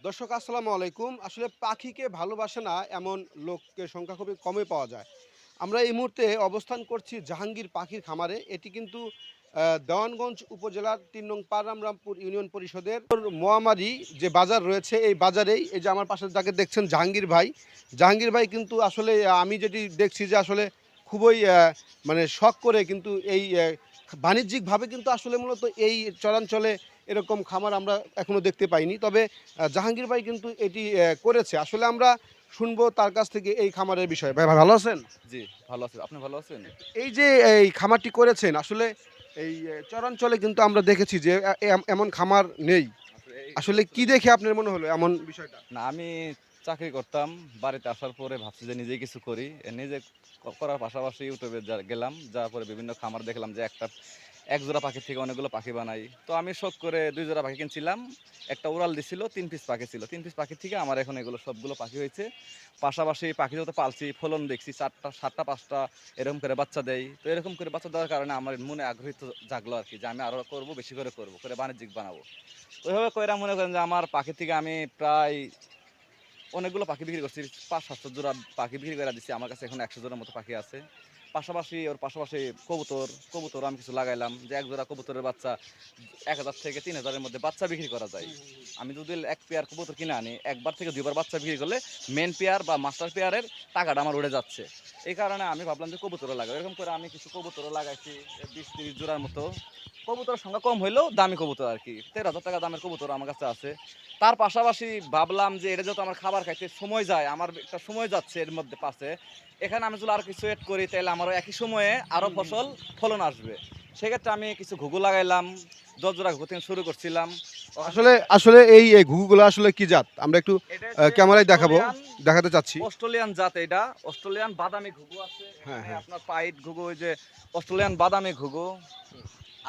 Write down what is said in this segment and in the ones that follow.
দর্শক আসসালামু আলাইকুম। আসলে পাখিকে ভালোবাসে না এমন লোকের সংখ্যা খুবই কমই পাওয়া যায়। আমরা এই মুহূর্তে অবস্থান করছি জাহাঙ্গীর পাখির খামারে। এটি কিন্তু দেওয়ানগঞ্জ উপজেলার ৩ নং পাররামরামপুর ইউনিয়ন পরিষদের মোয়ামারি যে বাজার রয়েছে এই বাজারেই এই যে আমার পাশে যাকে দেখছেন জাহাঙ্গীর ভাই। জাহাঙ্গীর ভাই কিন্তু আসলে আমি যেটি দেখছি যে আসলে খুবই মানে শখ করে কিন্তু এই বাণিজ্যিকভাবে কিন্তু আসলে মূলত এই চরাঞ্চলে এরকম খামার আমরা এখনো দেখতে পাইনি। তবে জাহাঙ্গীর ভাই কিন্তু এটি করেছে। আসলে আমরা শুনবো তার কাছ থেকে এই খামারের বিষয়ে। ভাই ভালো আছেন? জি, ভালো আছি। আপনি ভালো আছেন? এই যে এই খামারটি করেছেন আসলে এই চরাঞ্চলে কিন্তু আমরা দেখেছি যে এমন খামার নেই। আসলে আসলে কি দেখে আপনার মনে হলো এমন বিষয়টা? না, আমি চাকরি করতাম। বাড়িতে আসার পরে ভাবছি যে নিজেই কিছু করি। নিজে করার পাশাপাশি ইউটিউবে গেলাম। যাওয়ার পরে বিভিন্ন খামার দেখলাম যে এক জোড়া পাখির থেকে অনেকগুলো পাখি বানাই। তো আমি শখ করে ২ জোড়া পাখি কিনছিলাম। একটা উড়াল দিছিল, ৩ পিস পাখি ছিল। ৩ পিস পাখির থেকে আমার এখন এগুলো সবগুলো পাখি হয়েছে। পাশাপাশি পাখি যত পালছি, ফলন দেখছি ৪টা, ৭টা, ৫টা এরকম করে বাচ্চা দেয়। তো এরকম করে বাচ্চা দেওয়ার কারণে আমার মনে আগ্রহ জাগলো আরকি যে আমি আরো করব, বেশি করে করব, করে বাণিজ্যিক বানাবো। ওইভাবে কইরা মনে করেন যে আমার পাখি থেকে আমি প্রায় অনেকগুলো পাখি বিক্রি করছি। ৫-৭০০ জোড়া পাখি বিক্রি করে দিচ্ছি। আমার কাছে এখন ১০০ জোড়ার মতো পাখি আছে। ওর পাশাপাশি কবুতর আমি কিছু লাগাইলাম যে এক জোড়া কবুতরের বাচ্চা ১,০০০ থেকে ৩,০০০ এর মধ্যে বাচ্চা বিক্রি করা যায়। আমি যদি এক পেয়ার কবুতর কিনে আনি, একবার থেকে ২ বার বাচ্চা বিক্রি করলে মেইন পেয়ার বা মাস্টার পেয়ারের টাকাটা আমার উড়ে যাচ্ছে। এই কারণে আমি ভাবলাম যে কবুতরও লাগাবো। এরকম করে আমি কিছু কবুতরও লাগাইছি ২০-৩০ জোড়ার মতো। কবুতরের সংখ্যা কম হইলেও দামি কবুতর আরকি। ১৩,০০০ টাকা দামের কবুতর আমার কাছে আছে। তার পাশাপাশি ভাবলাম যে এটা যেহেতু আমার খাবার খাইতে সময় যায়, আমার একটা সময় যাচ্ছে এর মধ্যে পাশে। এখানে আমি যদি আর কিছু এড করি তাহলে আমারও একই সময়ে আরও ফলন আসবে। সেক্ষেত্রে আমি কিছু ঘুঘু লাগাইলাম। ১০ জোড়া ঘুঘু থেকে শুরু করছিলাম। ওখান আসলে থেকে আসলে এই ঘুঘুগুলো আসলে কি জাত? আমরা একটু এটা হচ্ছে ক্যামেরায় দেখাতে চাচ্ছি। অস্ট্রেলিয়ান জাত এটা। অস্ট্রেলিয়ান বাদামি ঘুঘু আছে। হ্যাঁ, এখানে হ্যাঁ। আপনার পাইট ঘুঘু, ওই যে অস্ট্রেলিয়ান বাদামি ঘুঘু।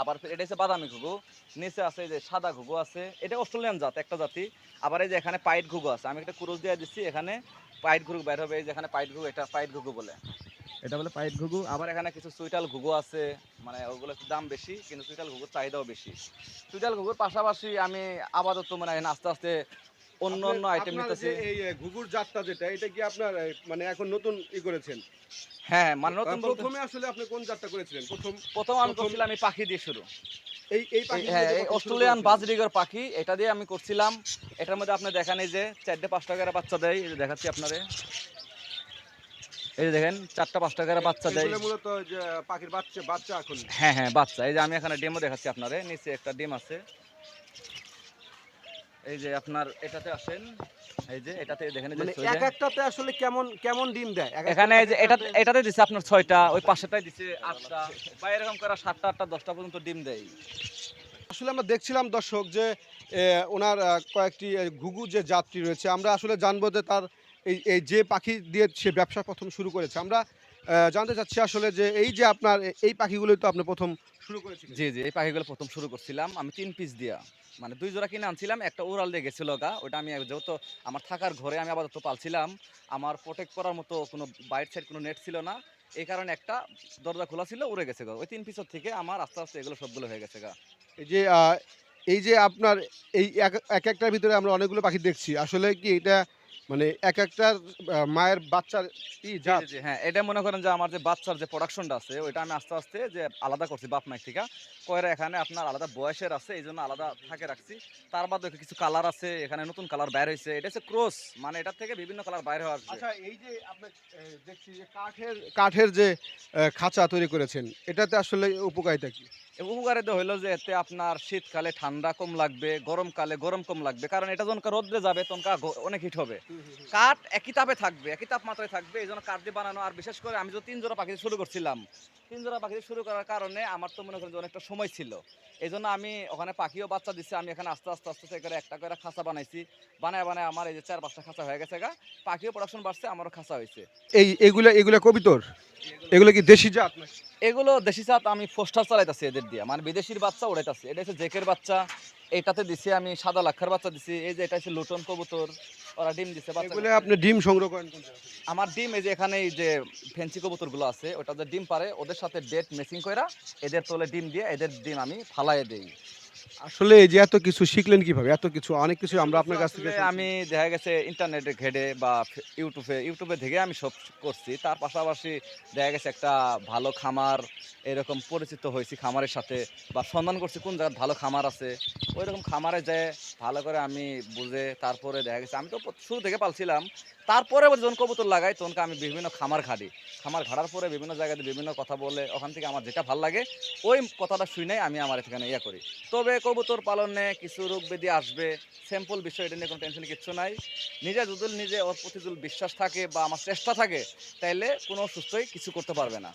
আবার এটা হচ্ছে বাদামি ঘুঘু। নিচে আছে এই যে সাদা ঘুঘু আছে। এটা অস্ট্রেলিয়ান জাত, একটা জাতি। আবার এই যে এখানে পাইট ঘুঘু আছে। আমি একটা ক্রস দিয়ে দিচ্ছি, এখানে পাইট ঘুঘু বের হবে। এই যে এখানে পাইট ঘুঘু, এটা পাইট ঘুঘু বলে। এটা বলে পাইট ঘুঘু। আবার এখানে কিছু সুইটাল ঘুঘু আছে। মানে ওগুলো একটু দাম বেশি, কিন্তু সুইটাল ঘুঘুর চাহিদাও বেশি। সুইটাল ঘুঘুর পাশাপাশি আমি আপাতত মানে আস্তে আস্তে অন্য অন্য আইটেম আপনার যে নিতেছি। এই ঘুঘুর জাতটা যেটা এটা কি আপনার মানে এখন নতুন করেছেন? হ্যাঁ, মানে নতুন বলতে ১ম এ আসলে আপনি কোন জাতটা করেছিলেন? ১ম আমি ১ম করছিলাম এই পাখি দিয়ে শুরু। এই পাখিগুলো হ্যাঁ, দিয়ে এই ১ম শুরু অস্ট্রেলিয়ান করেছিলেন? বাজরিগর পাখি, এটা দিয়ে আমি করছিলাম। এটার মধ্যে আপনি দেখেন এই যে ৪টা ৫টা করে বাচ্চা দেয়। এই যে দেখাচ্ছি আপনারে। এই যে দেখেন ৪টা ৫টা করে বাচ্চা দেয়। এগুলো মূলত যে পাখির বাচ্চা বাচ্চা এখন। হ্যাঁ, হ্যাঁ, বাচ্চা। এই যে আমি এখানে ডেমো দেখাচ্ছি আপনারে। নিচে একটা ডিম আছে। এই যে আপনার এটাতে আসেন। এই যে এটাতে দেখেন, এই যে মানে এই যে একটাতে আসলে কেমন কেমন ডিম দেয়? এখানে এই যে একেকটাতে এটাতে দিছে আপনার ৬টা, ওই পাশেরটায় দিছে ৮টা, বা এরকম করে ৭টা ৮টা ১০টা পর্যন্ত ডিম দেয়। আসলে আমরা দেখছিলাম দর্শক যে ওনার কয়েকটি ঘুঘু যে জাতটি রয়েছে আমরা আসলে জানবো যে তার এই যে পাখি দিয়ে সে ব্যবসা ১ম শুরু করেছে। আমরা জানতে চাচ্ছি আসলে যে এই যে আপনার এই পাখিগুলোই তো আপনি ১ম শুরু করেছিলেন। জি, জি। এই পাখিগুলো ১ম শুরু করছিলাম আমি ৩ পিস দিয়া। মানে ২ জোড়া কিনে আনছিলাম। একটা উড়াল দিয়ে গেছিল গা। ওটা আমি যেহেতু আমার থাকার ঘরে আমি আপাতত পালছিলাম। আমার প্রটেক্ট করার মতো কোনো বাইট সাইড কোনো নেট ছিল না। এই কারণে একটা দরজা খোলা ছিল, উড়ে গেছে গা। ওই ৩ পিসের থেকে আমার আস্তে আস্তে এগুলো সবগুলো হয়ে গেছে গা। এই যে এই যে আপনার এই একেকটার ভিতরে আমরা অনেকগুলো পাখি দেখছি। আসলে কি এটা মানে একেকটার মায়ের বাচ্চার জি, জাত? জি, জি। হ্যাঁ, এটা মনে করেন যে আমার যে বাচ্চার যে প্রোডাকশনটা আছে ওইটা আমি আস্তে আস্তে যে আলাদা করছি বাপ মায়ের থেকে। কইরা এখানে আপনার আলাদা বয়সের আছে, এইজন্য আলাদা থাকে রাখছি। তার বাদে কিছু কালার আছে, এখানে নতুন কালার বের হইছে। এটা হচ্ছে ক্রস, মানে এটার থেকে বিভিন্ন কালার বাইরে হওয়া আসবে। আচ্ছা এই যে আপনার দেখছি যে কাঠের যে খাঁচা তৈরি করেছেন, এটাতে আসলে উপকারিতা কি? উপকারিতা হইলো যে এতে আপনার শীতকালে ঠান্ডা কম লাগবে, গরমকালে গরম কম লাগবে। কারণ এটা যখন রৌদ্রে যাবে তখন অনেক হিট হবে। হুম, হুম, হুম। কাঠ একই তাপে থাকবে, একই তাপমাত্রায় থাকবে। এইজন্য কাঠ দিয়ে বানানো। আর বিশেষ করে আমি যে ৩ জোড়া পাখি দিয়ে শুরু করছিলাম। ৩ জোড়া পাখি দিয়ে শুরু করার কারণে আমার তো মনে করেন যে অনেকটা সময় ছিল। এইজন্য আমি ওখানে পাখিও বাচ্চা দিচ্ছি। আমি এখানে আস্তে করে একটা করে খাঁচা বানাইছি। বানায় আমার এই যে ৪-৫টা খাঁচা হয়ে গেছে গা। পাখিও প্রোডাকশন বাড়ছে, আমারও খাঁচা হইছে। এগুলা কবিতর? এগুলো কি দেশি জাত নাকি? এগুলো দেশি জাত, আমি ফোস্টার চালাইতাছি এদের দিয়া। মানে বিদেশির বাচ্চা উড়াইতাছি। এটা হচ্ছে জেকের বাচ্চা। এটাতে দিছি আমি সাদা লাক্ষার বাচ্চা দিছি। এই যে এটা হচ্ছে লুটন কবুতর। ওরা ডিম দিছে, বাচ্চা এগুলো করছে। আপনি ডিম সংগ্রহ করেন কোন জায়গা থেকে? আমার ডিম এই যে এখানে এই যে ফেন্সি কবুতরগুলো আছে, ওটা যে ডিম পারে ওদের সাথে ডেট ম্যাচিং কইরা এদের তলে ডিম দিয়ে এদের ডিম আমি ফালাইয়ে দেই। আসলে এই যে এত কিছু শিখলেন কিভাবে? এত কিছু অনেক কিছু আমরা আপনার কাছ থেকে আসলে শুনছি। আমি দেখা গেছে ইন্টারনেটে ঘেটে বা ইউটিউবে থেকে আমি সব করছি। তার পাশাপাশি দেখা গেছে একটা ভালো খামার এরকম পরিচিত হইছি খামারের সাথে বা সন্ধান করছি কোন জায়গায় ভালো খামার আছে। ঐরকম খামারে যেয়ে ভালো করে আমি বুঝে তারপরে দেখা গেছে আমি তো শুরু থেকে পালছিলাম। তারপরে আবার যখন কবুতর লাগাই তখন আমি বিভিন্ন খামার ঘাঁটি। খামার ঘাটার পরে বিভিন্ন জায়গাতে বিভিন্ন কথা বলে ওখান থেকে আমার যেটা ভাল লাগে ওই কথাটা শুনেই আমি আমার এখানে ইয়ে করি। তবে কবুতর পালনে কিছু রোগ ব্যাধি আসবে সিম্পল বিষয়, এটা নিয়ে কোনো টেনশন কিচ্ছু নাই। নিজে যদি নিজে ওর প্রতি যদি বিশ্বাস থাকে বা আমার চেষ্টা থাকে তাইলে কোনো সুস্থই কিছু করতে পারবে না।